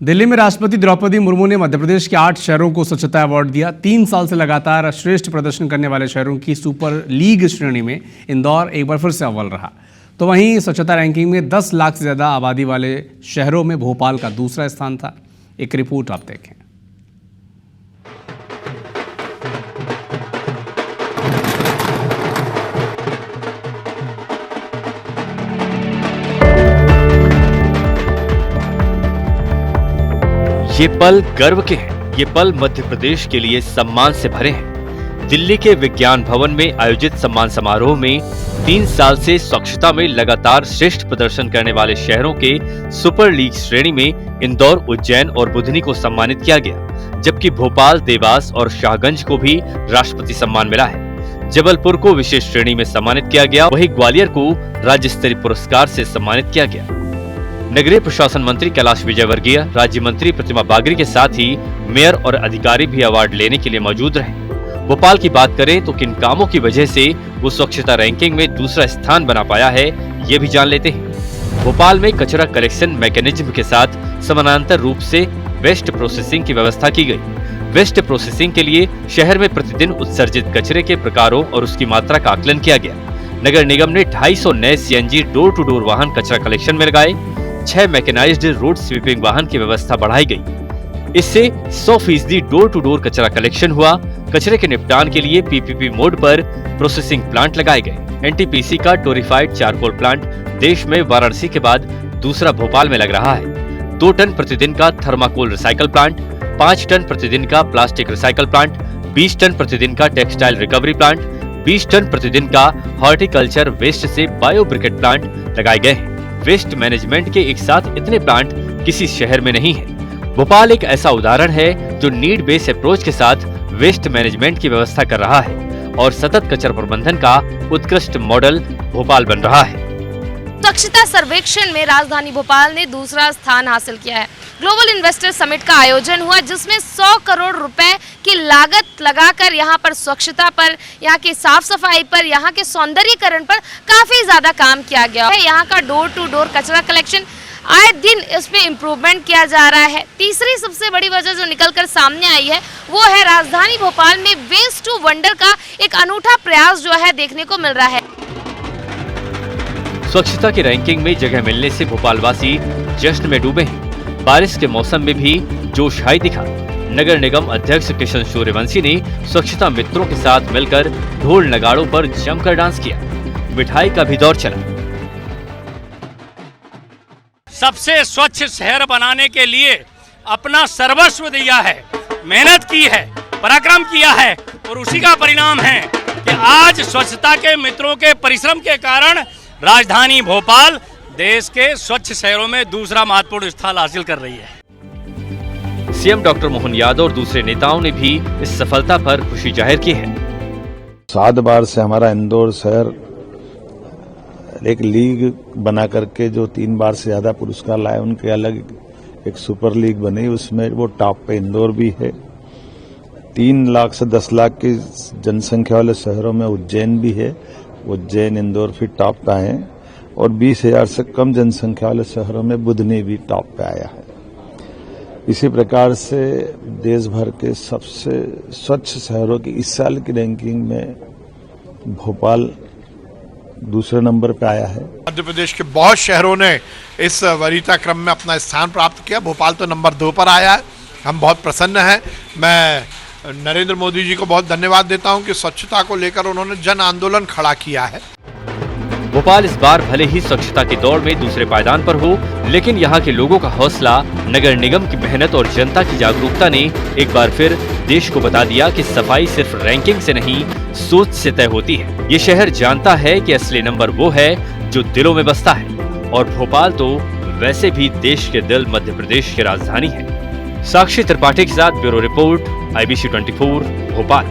दिल्ली में राष्ट्रपति द्रौपदी मुर्मू ने मध्य प्रदेश के 8 शहरों को स्वच्छता अवार्ड दिया। 3 साल से लगातार श्रेष्ठ प्रदर्शन करने वाले शहरों की सुपर लीग श्रेणी में इंदौर एक बार फिर से अव्वल रहा। तो वहीं स्वच्छता रैंकिंग में 10 लाख से ज्यादा आबादी वाले शहरों में भोपाल का दूसरा स्थान था। एक रिपोर्ट आप देखें। ये पल गर्व के हैं। ये पल मध्य प्रदेश के लिए सम्मान से भरे हैं। दिल्ली के विज्ञान भवन में आयोजित सम्मान समारोह में 3 साल से स्वच्छता में लगातार श्रेष्ठ प्रदर्शन करने वाले शहरों के सुपर लीग श्रेणी में इंदौर, उज्जैन और बुधनी को सम्मानित किया गया, जबकि भोपाल, देवास और शाहगंज को भी राष्ट्रपति सम्मान मिला है। जबलपुर को विशेष श्रेणी में सम्मानित किया गया, वहीं ग्वालियर को राज्य स्तरीय पुरस्कार से सम्मानित किया गया। नगरीय प्रशासन मंत्री कैलाश विजयवर्गीय, राज्य मंत्री प्रतिमा बागरी के साथ ही मेयर और अधिकारी भी अवार्ड लेने के लिए मौजूद रहे। भोपाल की बात करें तो किन कामों की वजह से वो स्वच्छता रैंकिंग में दूसरा स्थान बना पाया है, ये भी जान लेते हैं। भोपाल में कचरा कलेक्शन मैकेनिज्म के साथ समानांतर रूप से वेस्ट प्रोसेसिंग की व्यवस्था की गई। वेस्ट प्रोसेसिंग के लिए शहर में प्रतिदिन उत्सर्जित कचरे के प्रकारों और उसकी मात्रा का आकलन किया गया। नगर निगम ने 250 नए सीएनजी डोर टू डोर वाहन कचरा कलेक्शन में लगाए। 6 मैकेनाइज्ड रोड स्वीपिंग वाहन की व्यवस्था बढ़ाई गई। इससे 100% डोर टू डोर कचरा कलेक्शन हुआ। कचरे के निपटान के लिए पीपीपी मोड पर प्रोसेसिंग प्लांट लगाए गए। एनटीपीसी का टोरिफाइड चारकोल प्लांट देश में वाराणसी के बाद दूसरा भोपाल में लग रहा है। 2 टन प्रतिदिन का थर्माकोल रिसाइकल प्लांट, 5 टन प्रतिदिन का प्लास्टिक रिसाइकल प्लांट, 20 टन प्रतिदिन का टेक्सटाइल रिकवरी प्लांट, 20 टन प्रतिदिन का हॉर्टिकल्चर वेस्ट से बायो ब्रिकेट प्लांट लगाए गए हैं। वेस्ट मैनेजमेंट के एक साथ इतने प्लांट किसी शहर में नहीं है। भोपाल एक ऐसा उदाहरण है जो नीड बेस्ड अप्रोच के साथ वेस्ट मैनेजमेंट की व्यवस्था कर रहा है और सतत कचरा प्रबंधन का उत्कृष्ट मॉडल भोपाल बन रहा है। स्वच्छता सर्वेक्षण में राजधानी भोपाल ने दूसरा स्थान हासिल किया है। ग्लोबल इन्वेस्टर समिट का आयोजन हुआ, जिसमें 100 करोड़ रुपए की लागत लगाकर यहाँ पर स्वच्छता पर, यहाँ की साफ सफाई पर, यहाँ के सौंदर्यीकरण पर काफी ज्यादा काम किया गया है। यहाँ का डोर टू डोर कचरा कलेक्शन आए दिन इसमें इम्प्रूवमेंट किया जा रहा है। तीसरी सबसे बड़ी वजह जो निकल कर सामने आई है वो है राजधानी भोपाल में वेस्ट टू वंडर का एक अनूठा प्रयास जो है देखने को मिल रहा है। स्वच्छता की रैंकिंग में जगह मिलने से भोपालवासी जश्न में डूबे हैं। बारिश के मौसम में भी जोश हाई दिखा। नगर निगम अध्यक्ष किशन सूर्यवंशी ने स्वच्छता मित्रों के साथ मिलकर ढोल नगाड़ों पर जमकर डांस किया। मिठाई का भी दौर चला। सबसे स्वच्छ शहर बनाने के लिए अपना सर्वस्व दिया है, मेहनत की है, पराक्रम किया है और उसी का परिणाम है कि आज स्वच्छता के मित्रों के परिश्रम के कारण राजधानी भोपाल देश के स्वच्छ शहरों में दूसरा महत्वपूर्ण स्थान हासिल कर रही है। सीएम डॉक्टर मोहन यादव और दूसरे नेताओं ने भी इस सफलता पर खुशी जाहिर की है। 7 बार से हमारा इंदौर शहर एक लीग बना करके जो 3 बार से ज्यादा पुरस्कार लाए, उनके अलग एक सुपर लीग बनी, उसमें वो टॉप पे इंदौर भी है। 3 लाख से 10 लाख की जनसंख्या वाले शहरों में उज्जैन भी है। उज्जैन, इंदौर फिर टॉप पे है और 20,000 से कम जनसंख्या वाले शहरों में बुधनी भी टॉप पे आया है। इसी प्रकार से देश भर के सबसे स्वच्छ शहरों की इस साल की रैंकिंग में भोपाल दूसरे नंबर पे आया है। मध्य प्रदेश के बहुत शहरों ने इस वरीयता क्रम में अपना स्थान प्राप्त किया। भोपाल तो नंबर 2 पर आया है। हम बहुत प्रसन्न हैं। मैं नरेंद्र मोदी जी को बहुत धन्यवाद देता हूं कि स्वच्छता को लेकर उन्होंने जन आंदोलन खड़ा किया है। भोपाल इस बार भले ही स्वच्छता की दौड़ में दूसरे पायदान पर हो, लेकिन यहाँ के लोगों का हौसला, नगर निगम की मेहनत और जनता की जागरूकता ने एक बार फिर देश को बता दिया कि सफाई सिर्फ रैंकिंग से नहीं, सोच से तय होती है। ये शहर जानता है कि असली नंबर वो है जो दिलों में बसता है, और भोपाल तो वैसे भी देश के दिल मध्य प्रदेश की राजधानी है। साक्षी त्रिपाठी के साथ ब्यूरो रिपोर्ट, IBC 24 भोपाल।